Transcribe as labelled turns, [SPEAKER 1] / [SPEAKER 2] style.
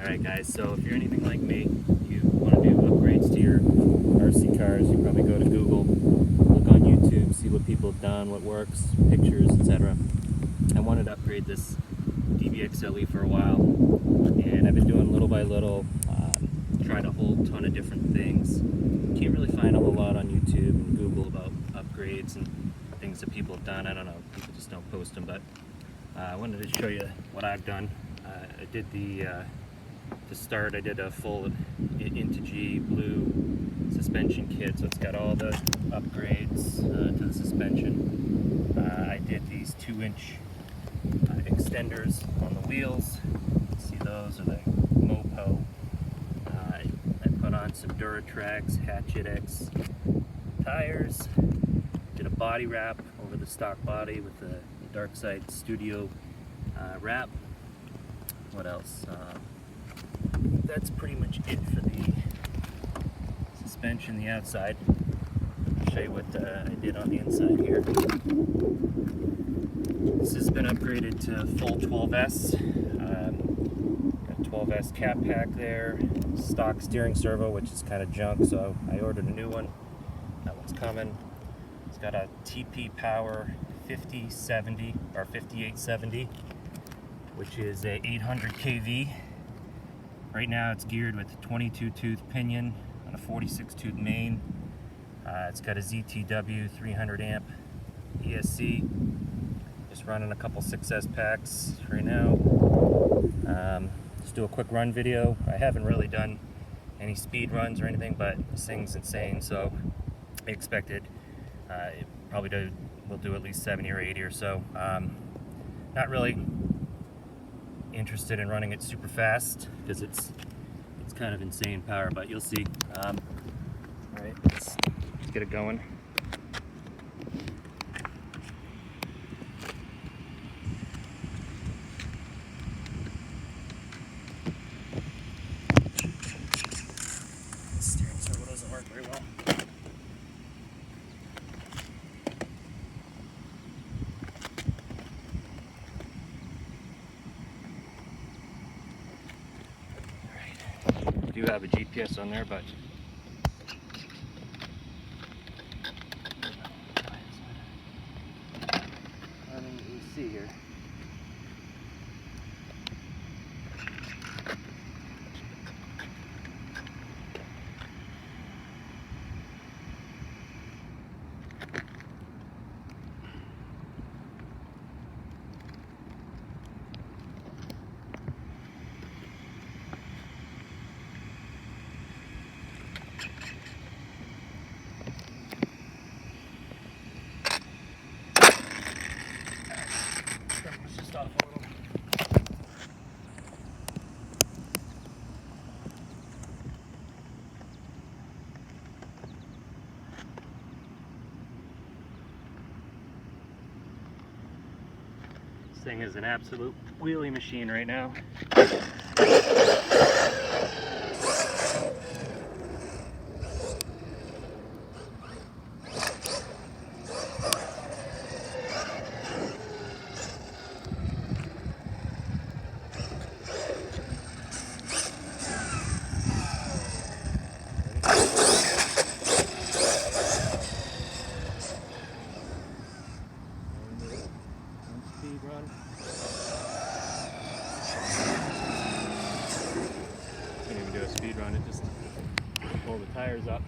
[SPEAKER 1] Alright guys, so if you're anything like me, you want to do upgrades to your RC cars, you probably go to Google, look on YouTube, see what people have done, what works, pictures, etc. I wanted to upgrade this dbxle for a while, and I've been doing little by little, trying a whole ton of different things. Can't really find a whole lot on YouTube and Google about upgrades and things that people have done. I don't know, people just don't post them, but I wanted to show you what I've done. I did to start, I did a full Integy blue suspension kit, so it's got all the upgrades to the suspension. I did these 2-inch extenders on the wheels. See, those are the Mopo. I put on some Duratrax Hatchet X tires. Did a body wrap over the stock body with the Darkside Studio wrap. What else? That's pretty much it for the suspension, the outside. I'll show you what I did on the inside here. This has been upgraded to full 12S. Got 12S cap pack there, stock steering servo, which is kind of junk, so I ordered a new one. That one's coming. It's got a TP Power 5070 or 5870, which is a 800 kV. Right now it's geared with a 22 tooth pinion on a 46 tooth main. It's got a ZTW 300 amp ESC. Just running a couple 6S packs right now. Just do a quick run video. I haven't really done any speed runs or anything, but this thing's insane, so I expected it probably will do at least 70 or 80 or so. Not really interested in running it super fast because it's kind of insane power, but you'll see. All right, let's get it going. The steering servo doesn't work very well. I do have a GPS on there, but I don't even see here. This thing is an absolute wheelie machine right now. Run. Can't even do a speed run, it just pull the tires up.